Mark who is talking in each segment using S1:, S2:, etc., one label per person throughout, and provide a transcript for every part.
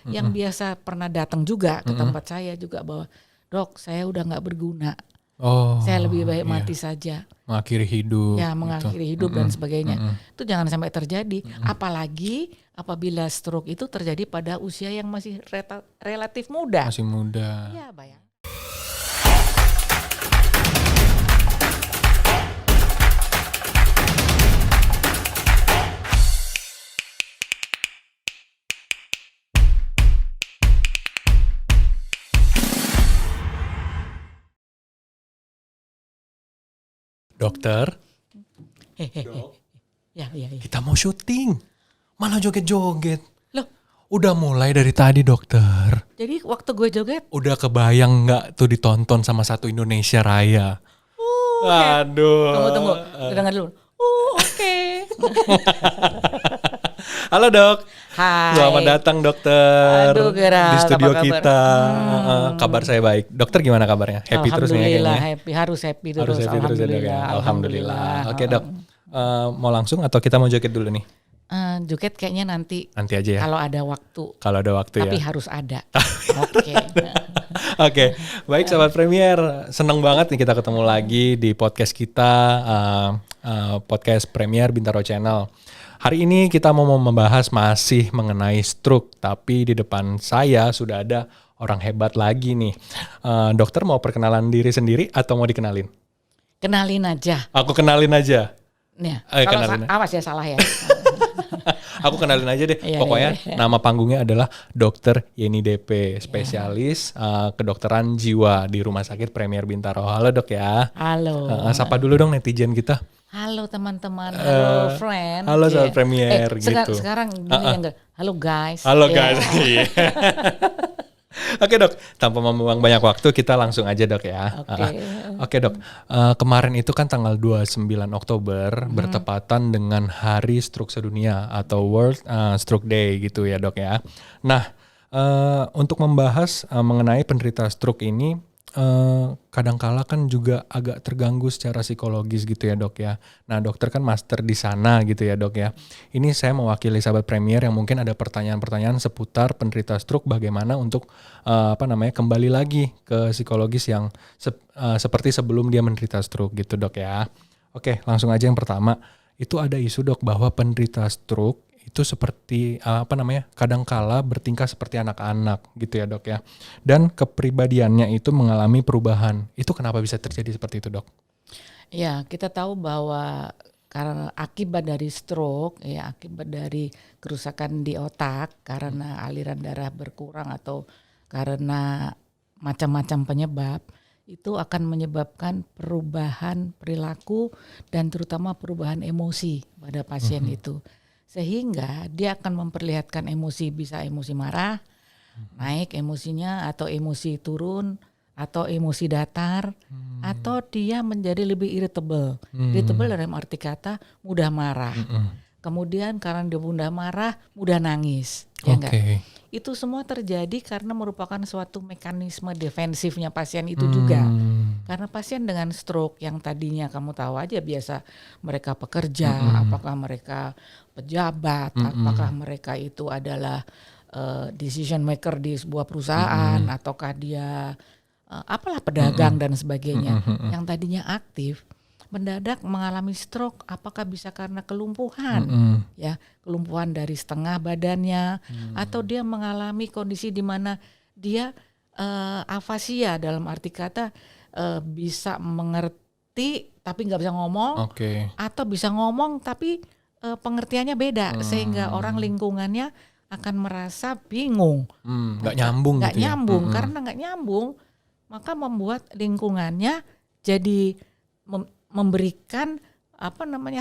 S1: yang biasa pernah datang juga ke tempat saya juga bahwa dok saya udah nggak berguna, saya lebih baik mati saja.
S2: Mengakhiri hidup.
S1: Ya mengakhiri hidup dan sebagainya. Itu jangan sampai terjadi. Apalagi apabila stroke itu terjadi pada usia yang masih relatif muda.
S2: Masih muda.
S1: Ya bayang.
S2: Dokter,
S1: Ya.
S2: kita mau syuting. Malah joget-joget.
S1: Loh,
S2: Udah mulai dari tadi dokter.
S1: jadi waktu gue joget,
S2: Udah kebayang nggak tuh ditonton sama satu Indonesia Raya? Aduh.
S1: tunggu, dengar dulu. Oke.
S2: Halo dok.
S1: Hai.
S2: Selamat datang dokter.
S1: Aduh, Gerald,
S2: di studio
S1: apa kabar?
S2: kita. Kabar saya baik. Dokter gimana kabarnya? Happy terus nih
S1: Alhamdulillah,
S2: kayaknya.
S1: happy, harus happy terus.
S2: Harus happy terus ya dok ya. Alhamdulillah. Oke dok. Mau langsung atau kita mau joget dulu nih?
S1: Joget kayaknya nanti
S2: Nanti aja ya.
S1: kalau ada waktu.
S2: Kalau ada waktu
S1: Tapi
S2: ya.
S1: harus ada. Oke.
S2: Oke, baik sahabat Premier, seneng banget nih kita ketemu lagi di podcast kita, podcast Premier Bintaro Channel. Hari ini kita mau membahas masih mengenai stroke, tapi di depan saya sudah ada orang hebat lagi nih. Dokter mau perkenalan diri sendiri atau mau dikenalin?
S1: Kenalin aja.
S2: Aku kenalin aja.
S1: Nih, kalau
S2: Kenalin.
S1: awas ya salah ya.
S2: Aku kenalin aja deh.
S1: Iya,
S2: Pokoknya
S1: iya.
S2: nama panggungnya adalah Dr. Yeni DP, spesialis kedokteran jiwa di Rumah Sakit Premier Bintaro. Halo dok ya.
S1: Halo.
S2: Sapa dulu dong netizen kita.
S1: Halo teman-teman, halo friend.
S2: Halo sahabat
S1: Yeah.
S2: Premier gitu.
S1: Sekarang gini yang halo guys.
S2: Halo
S1: Yeah.
S2: guys. Iya. Oke dok, tanpa membuang banyak waktu kita langsung aja dok ya.
S1: Oke.
S2: Oke dok, kemarin itu kan tanggal 29 Oktober bertepatan dengan Hari Stroke Sedunia atau World Stroke Day gitu ya dok ya. Nah, untuk membahas mengenai penderita stroke ini, kadangkala kan juga agak terganggu secara psikologis gitu ya dok ya. Nah dokter kan master di sana gitu ya dok ya. Ini saya mewakili sahabat Premier yang mungkin ada pertanyaan-pertanyaan seputar penderita stroke, bagaimana untuk kembali lagi ke psikologis yang seperti sebelum dia menderita stroke gitu dok ya. Oke, langsung aja yang pertama. Itu ada isu dok bahwa penderita stroke itu seperti kadangkala bertingkah seperti anak-anak gitu ya dok ya, dan kepribadiannya itu mengalami perubahan. Itu kenapa bisa terjadi seperti itu dok?
S1: Ya, kita tahu bahwa karena akibat dari stroke, ya akibat dari kerusakan di otak karena aliran darah berkurang atau karena macam-macam penyebab, itu akan menyebabkan perubahan perilaku dan terutama perubahan emosi pada pasien itu. Sehingga dia akan memperlihatkan emosi, bisa emosi marah, naik emosinya, atau emosi turun, atau emosi datar, atau dia menjadi lebih irritable. Irritable dalam arti kata mudah marah. Kemudian karena dia mudah marah, mudah nangis. Ya enggak? Itu semua terjadi karena merupakan suatu mekanisme defensifnya pasien itu juga. Karena pasien dengan stroke yang tadinya kamu tahu aja biasa mereka pekerja, apakah mereka pejabat, apakah mereka itu adalah decision maker di sebuah perusahaan, ataukah dia apalah pedagang dan sebagainya. Yang tadinya aktif mendadak mengalami stroke, apakah bisa karena kelumpuhan, ya kelumpuhan dari setengah badannya, atau dia mengalami kondisi di mana dia afasia dalam arti kata bisa mengerti tapi nggak bisa ngomong, atau bisa ngomong tapi pengertiannya beda, sehingga orang lingkungannya akan merasa bingung,
S2: nggak nyambung,
S1: nggak
S2: gitu
S1: nyambung,
S2: ya?
S1: karena nggak nyambung, maka membuat lingkungannya jadi memberikan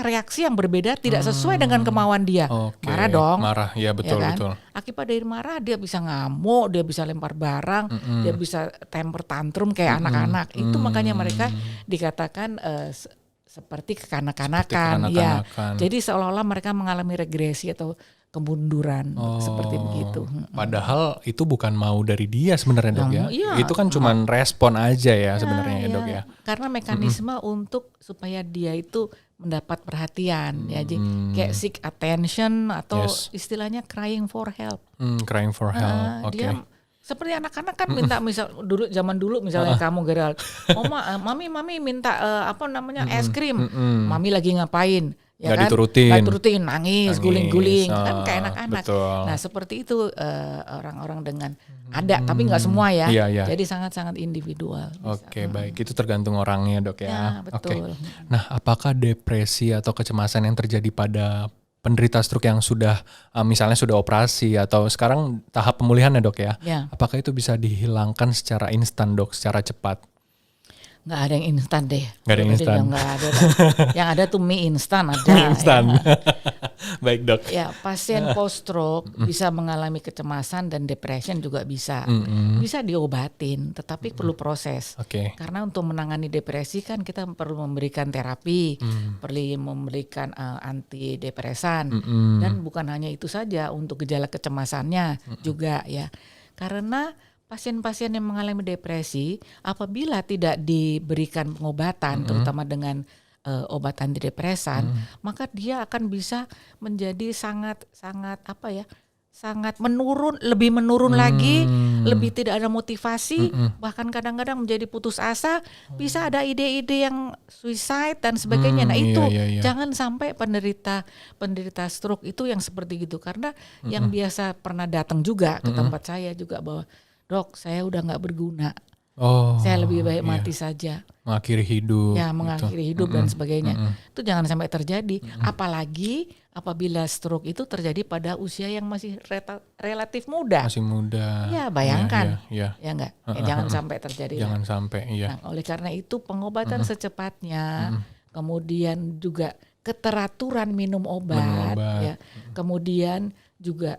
S1: reaksi yang berbeda, tidak sesuai dengan kemauan dia. Marah dong.
S2: Marah, ya betul,
S1: ya kan?
S2: betul.
S1: Akibat dari marah dia bisa ngamuk, dia bisa lempar barang, dia bisa temper tantrum kayak anak-anak. Itu makanya mereka dikatakan seperti kekanak-kanakan, ya.
S2: kekanak-kanakan.
S1: Jadi seolah-olah mereka mengalami regresi atau kemunduran seperti begitu.
S2: Padahal itu bukan mau dari dia sebenarnya dok ya.
S1: Iya.
S2: Itu kan cuman respon aja ya sebenarnya ya
S1: Iya.
S2: dok ya.
S1: Karena mekanisme untuk supaya dia itu mendapat perhatian, ya. Jadi kayak seek attention atau
S2: Yes.
S1: istilahnya crying for help.
S2: Crying for help. Oke.
S1: Dia seperti anak-anak kan minta misal zaman dulu misalnya kamu Gerald, mami minta es krim, mami lagi ngapain? Ya
S2: Nggak
S1: kan?
S2: diturutin.
S1: Nggak diturutin, nangis, guling-guling, kan kayak anak-anak.
S2: Betul.
S1: Nah seperti itu orang-orang dengan ada, tapi nggak semua ya.
S2: Iya, iya.
S1: Jadi sangat-sangat individual.
S2: Oke, baik. Itu tergantung orangnya dok ya.
S1: Ya, betul.
S2: Nah, apakah depresi atau kecemasan yang terjadi pada penderita stroke yang sudah misalnya sudah operasi atau sekarang tahap pemulihan ya dok ya?
S1: Ya.
S2: Apakah itu bisa dihilangkan secara instan dok, secara cepat?
S1: Nggak ada yang instan deh.
S2: Nggak ada yang instan.
S1: Nggak ada. Yang ada tuh mie instan ada.
S2: Mie instan.
S1: Ya.
S2: Baik dok.
S1: Ya, pasien post stroke bisa mengalami kecemasan dan depression juga bisa. Bisa diobatin, tetapi perlu proses.
S2: Oke.
S1: Karena untuk menangani depresi kan kita perlu memberikan terapi, perlu memberikan antidepresan, dan bukan hanya itu saja untuk gejala kecemasannya juga ya. Karena pasien-pasien yang mengalami depresi apabila tidak diberikan pengobatan, terutama dengan obat antidepresan, maka dia akan bisa menjadi sangat lebih menurun lagi, lebih tidak ada motivasi, bahkan kadang-kadang menjadi putus asa, bisa ada ide-ide yang suicide dan sebagainya. Nah itu
S2: iya.
S1: jangan sampai penderita stroke itu yang seperti gitu, karena yang biasa pernah datang juga ke tempat saya juga bahwa dok saya udah nggak berguna, saya lebih baik mati saja.
S2: Mengakhiri hidup.
S1: Ya, mengakhiri hidup dan sebagainya. Itu jangan sampai terjadi. Apalagi apabila stroke itu terjadi pada usia yang masih relatif muda.
S2: Masih muda.
S1: Ya, bayangkan.
S2: Iya.
S1: Ya enggak? Jangan sampai terjadi.
S2: Jangan sampai, iya.
S1: Nah, oleh karena itu pengobatan secepatnya, kemudian juga keteraturan minum obat. Ya. Kemudian juga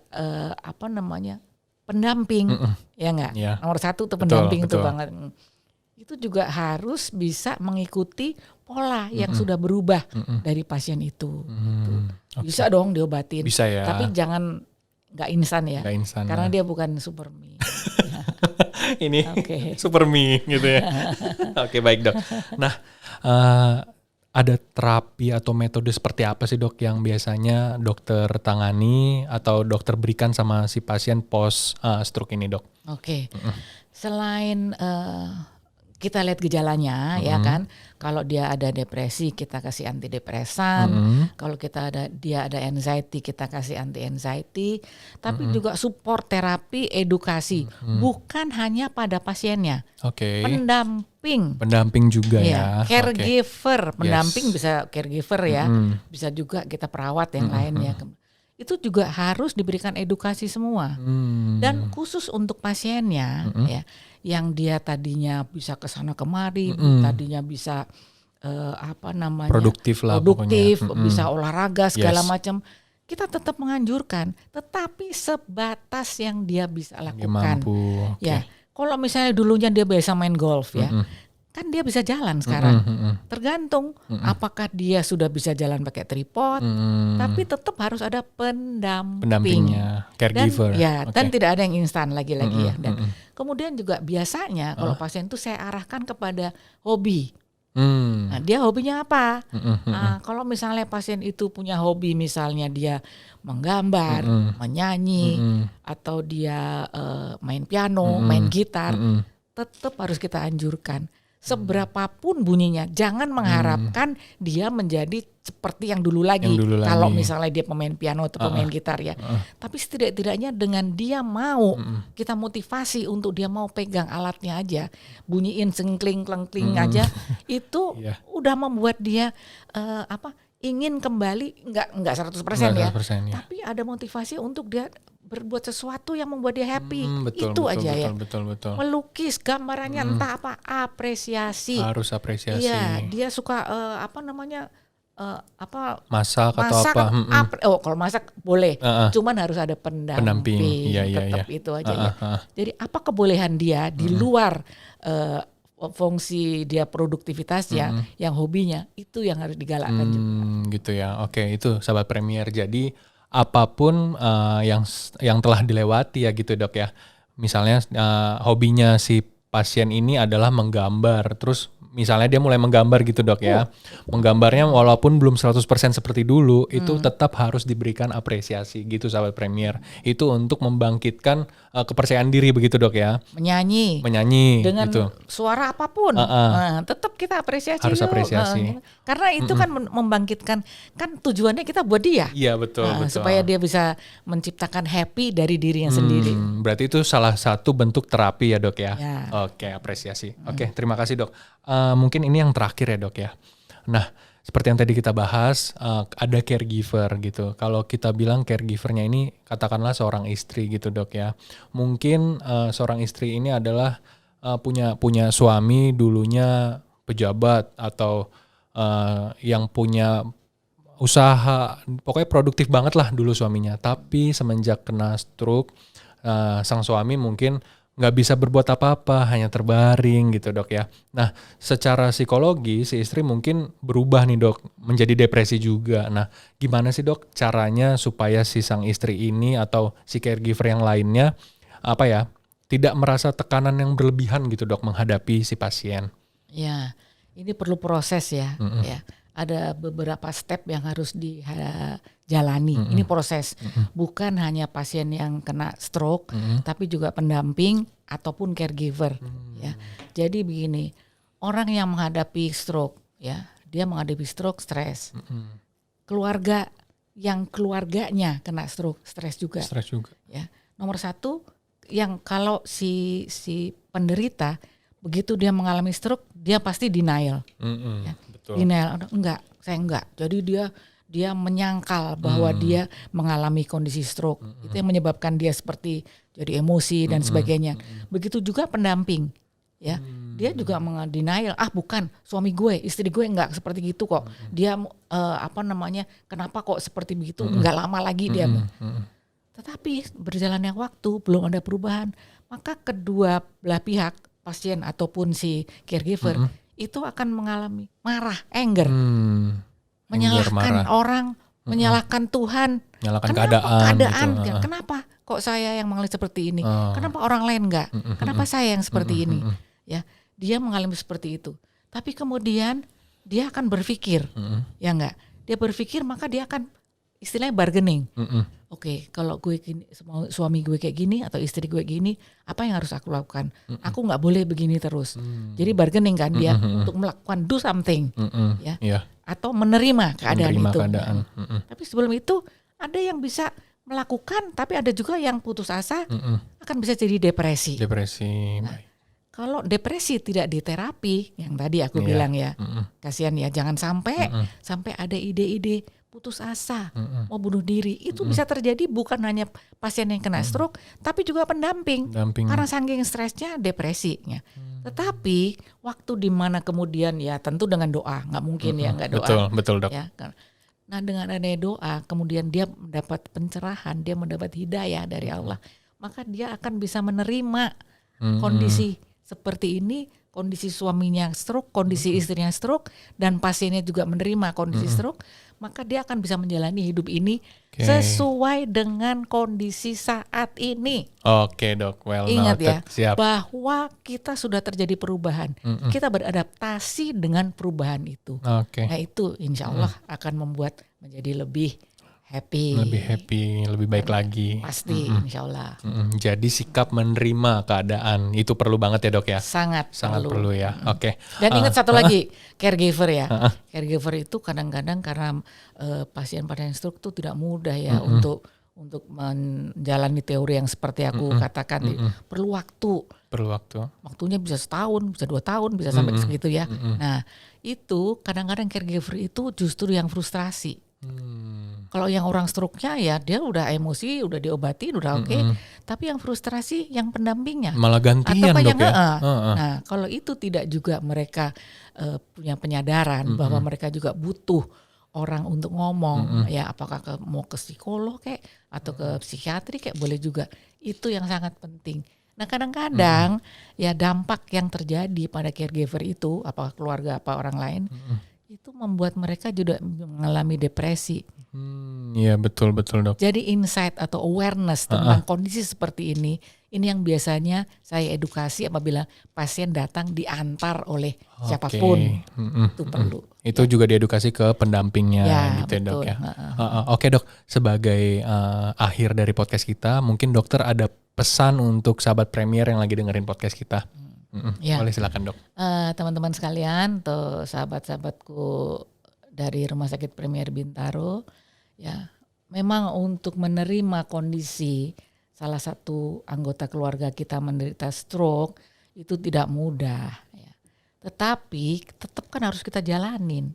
S1: pendamping. Ya enggak?
S2: Ya.
S1: Nomor satu tuh pendamping itu
S2: betul.
S1: banget. Itu juga harus bisa mengikuti pola yang sudah berubah dari pasien itu. Bisa dong diobatin.
S2: Bisa ya.
S1: Tapi jangan nggak instan ya.
S2: Nggak instan,
S1: karena
S2: ya.
S1: dia bukan super mie.
S2: Ini
S1: Oke.
S2: super mie gitu ya. Oke, baik dok. Nah, ada terapi atau metode seperti apa sih dok yang biasanya dokter tangani atau dokter berikan sama si pasien post stroke ini dok?
S1: Oke. Selain kita lihat gejalanya ya kan, kalau dia ada depresi kita kasih antidepresan, kalau dia ada anxiety kita kasih anti anxiety, tapi juga support terapi, edukasi, bukan hanya pada pasiennya.
S2: Oke.
S1: Pendamping
S2: juga ya.
S1: Caregiver, pendamping
S2: Yes.
S1: bisa caregiver ya, bisa juga kita perawat yang lainnya. Itu juga harus diberikan edukasi semua. Dan khusus untuk pasiennya ya, yang dia tadinya bisa kesana kemari, tadinya bisa
S2: produktif lah pokoknya.
S1: Bisa olahraga segala
S2: Yes.
S1: macam. Kita tetap menganjurkan, tetapi sebatas yang dia bisa
S2: Dia
S1: lakukan.
S2: mampu. Oke.
S1: Ya, kalau misalnya dulunya dia biasa main golf ya, kan dia bisa jalan sekarang. Tergantung apakah dia sudah bisa jalan pakai tripod, tapi tetap harus ada pendamping.
S2: Pendampingnya, caregiver.
S1: Dan tidak ada yang instan lagi-lagi ya. Dan kemudian juga biasanya kalau pasien itu saya arahkan kepada hobi. Nah, dia hobinya apa? Kalau misalnya pasien itu punya hobi, misalnya dia menggambar, menyanyi, atau dia main piano, main gitar, tetap harus kita anjurkan. Seberapapun bunyinya, jangan mengharapkan dia menjadi seperti yang dulu lagi. Kalau misalnya dia pemain piano atau pemain gitar ya. Tapi setidak-tidaknya dengan dia mau, kita motivasi untuk dia mau pegang alatnya aja, bunyiin sengkling-klengkling aja, itu udah membuat dia ingin kembali, enggak 100% ya. Tapi ada motivasi untuk dia berbuat sesuatu yang membuat dia happy. Betul,
S2: Betul.
S1: Melukis gambarannya entah apa, apresiasi.
S2: Harus apresiasi.
S1: Iya, dia suka
S2: masak atau apa?
S1: Kalau masak boleh, cuman harus ada pendamping.
S2: Iya.
S1: Tetap itu aja ya. Jadi apa kebolehan dia di luar fungsi dia produktivitasnya, yang hobinya itu yang harus digalakkan juga.
S2: Gitu ya. Oke, itu sahabat Premier. Jadi apapun yang telah dilewati ya gitu Dok ya. Misalnya hobinya si pasien ini adalah menggambar. Terus misalnya dia mulai menggambar gitu Dok ya. Menggambarnya walaupun belum 100% seperti dulu, itu tetap harus diberikan apresiasi gitu sahabat Premier. Itu untuk membangkitkan kepercayaan diri begitu Dok ya.
S1: Menyanyi dengan
S2: gitu.
S1: suara apapun, nah, tetap kita apresiasi.
S2: Harus
S1: yuk.
S2: apresiasi.
S1: Karena itu kan membangkitkan, kan tujuannya kita buat dia.
S2: Iya betul, betul.
S1: Supaya dia bisa menciptakan happy dari dirinya sendiri.
S2: Berarti itu salah satu bentuk terapi ya Dok ya.
S1: Ya.
S2: Oke, apresiasi. Oke, terima kasih Dok. Mungkin ini yang terakhir ya Dok ya. Nah, seperti yang tadi kita bahas, ada caregiver gitu. Kalau kita bilang caregivernya ini katakanlah seorang istri gitu Dok ya. Mungkin seorang istri ini adalah punya suami dulunya pejabat atau yang punya usaha, pokoknya produktif banget lah dulu suaminya. Tapi semenjak kena stroke, sang suami mungkin nggak bisa berbuat apa-apa, hanya terbaring gitu Dok ya. Nah, secara psikologi si istri mungkin berubah nih Dok, menjadi depresi juga. Nah, gimana sih Dok caranya supaya si sang istri ini atau si caregiver yang lainnya tidak merasa tekanan yang berlebihan gitu Dok menghadapi si pasien?
S1: Ya, ini perlu proses ya. Ya, ada beberapa step yang harus dijalani. Ini proses, bukan hanya pasien yang kena stroke, tapi juga pendamping ataupun caregiver. Ya, jadi begini, orang yang menghadapi stroke, ya, dia menghadapi stroke, stres. Keluarga yang keluarganya kena stroke, stres juga.
S2: Stres juga.
S1: Ya, nomor satu, yang kalau si penderita begitu dia mengalami stroke, dia pasti denial. Ya.
S2: Betul.
S1: Denial, enggak, saya enggak. Jadi dia menyangkal bahwa dia mengalami kondisi stroke. Itu yang menyebabkan dia seperti jadi emosi dan sebagainya. Begitu juga pendamping, ya. Dia juga denial, bukan suami gue, istri gue enggak seperti gitu kok. Dia kenapa kok seperti begitu? Enggak lama lagi dia. Tetapi berjalannya waktu belum ada perubahan, maka kedua belah pihak, pasien ataupun si caregiver itu akan mengalami marah, anger, menyalahkan orang, menyalahkan Tuhan,
S2: menyalahkan
S1: keadaan
S2: gitu.
S1: Kenapa kok saya yang mengalami seperti ini? Kenapa orang lain enggak? Kenapa saya yang seperti ini? Ya, dia mengalami seperti itu. Tapi kemudian dia akan berpikir, ya enggak? Dia berpikir maka dia akan istilahnya bargaining. Oke, kalau gue gini, suami gue kayak gini atau istri gue gini, apa yang harus aku lakukan? Aku nggak boleh begini terus. Jadi bargaining kan dia untuk melakukan do something, ya, atau menerima keadaan itu. Tapi sebelum itu ada yang bisa melakukan, tapi ada juga yang putus asa, akan bisa jadi depresi. Nah, kalau depresi tidak diterapi, yang tadi aku bilang ya, kasihan ya, jangan sampai ada ide-ide putus asa, mau bunuh diri. Itu bisa terjadi bukan hanya pasien yang kena stroke, tapi juga pendamping. Karena saking stresnya, depresinya. Tetapi waktu di mana kemudian ya tentu dengan doa, nggak mungkin ya nggak doa.
S2: Betul Dok.
S1: Ya, nah dengan adanya doa, kemudian dia mendapat pencerahan, dia mendapat hidayah dari Allah, maka dia akan bisa menerima kondisi seperti ini, kondisi suaminya stroke, kondisi istrinya stroke, dan pasiennya juga menerima kondisi stroke, maka dia akan bisa menjalani hidup ini sesuai dengan kondisi saat ini.
S2: Oke Dok, well
S1: ingat
S2: noted.
S1: Ya,
S2: siap.
S1: Bahwa kita sudah terjadi perubahan, kita beradaptasi dengan perubahan itu. Nah itu insya Allah akan membuat menjadi lebih happy,
S2: lebih baik lagi.
S1: Pasti, insya Allah.
S2: Jadi sikap menerima keadaan itu perlu banget ya Dok ya.
S1: Sangat
S2: perlu ya. Oke.
S1: Dan ingat satu lagi, caregiver ya. Caregiver itu kadang-kadang karena pasien-pasien stroke itu tidak mudah ya untuk menjalani teori yang seperti aku katakan. Perlu waktu. Waktunya bisa setahun, bisa 2 tahun, bisa sampai segitu ya. Nah itu kadang-kadang caregiver itu justru yang frustrasi. Kalau yang orang stroke-nya ya dia udah emosi, udah diobati, udah oke. Tapi yang frustrasi yang pendampingnya.
S2: Malah gantian Dok ya.
S1: Nah kalau itu tidak juga mereka punya penyadaran bahwa mereka juga butuh orang untuk ngomong, ya apakah mau ke psikolog kayak atau ke psikiatri kayak boleh juga. Itu yang sangat penting. Nah kadang-kadang ya dampak yang terjadi pada caregiver itu, apakah keluarga apa orang lain, itu membuat mereka juga mengalami depresi.
S2: Iya betul dok.
S1: Jadi insight atau awareness tentang kondisi seperti ini yang biasanya saya edukasi apabila pasien datang diantar oleh siapapun. Itu perlu.
S2: Itu juga diedukasi ke pendampingnya gitu
S1: betul.
S2: ya dok ya. Oke dok, sebagai akhir dari podcast kita, mungkin dokter ada pesan untuk sahabat Premier yang lagi dengerin podcast kita. Boleh silakan dok.
S1: Teman-teman sekalian, atau sahabat-sahabatku dari Rumah Sakit Premier Bintaro, ya memang untuk menerima kondisi salah satu anggota keluarga kita menderita stroke itu tidak mudah. Ya. Tetapi tetap kan harus kita jalanin.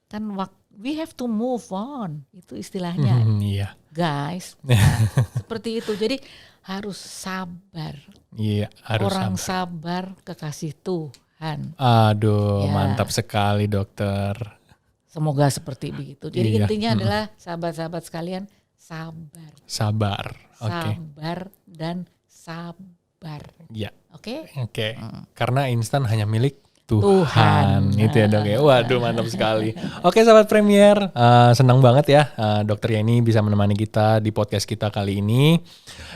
S1: Kan we have to move on, itu istilahnya.
S2: Iya.
S1: Guys, nah, seperti itu. Jadi harus sabar.
S2: Iya, harus
S1: Orang sabar kekasih Tuhan.
S2: Aduh, mantap sekali dokter.
S1: Semoga seperti begitu. Jadi intinya adalah sahabat-sahabat sekalian, sabar.
S2: Sabar.
S1: Sabar dan sabar.
S2: Iya.
S1: Oke.
S2: Karena instan hanya milik Tuhan. Itu ya dok ya. Waduh mantap sekali. Oke sahabat Premier, senang banget ya dokter Yeni bisa menemani kita di podcast kita kali ini.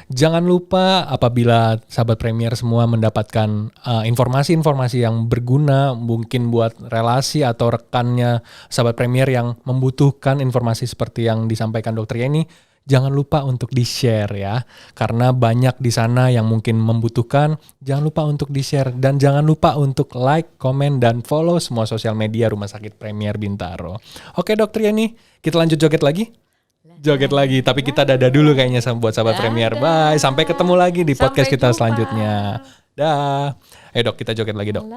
S2: Jangan lupa apabila sahabat Premier semua mendapatkan informasi-informasi yang berguna mungkin buat relasi atau rekannya sahabat Premier yang membutuhkan informasi seperti yang disampaikan dokter Yeni, jangan lupa untuk di-share ya. Karena banyak di sana yang mungkin membutuhkan. Jangan lupa untuk di-share. Dan jangan lupa untuk like, komen, dan follow semua sosial media Rumah Sakit Premier Bintaro. Oke dokter Yeni, kita lanjut joget lagi? Joget lagi. Tapi kita dadah dulu kayaknya buat sahabat Premier. Bye. Sampai ketemu lagi di podcast kita selanjutnya. Dah. Dok, kita joget lagi dok.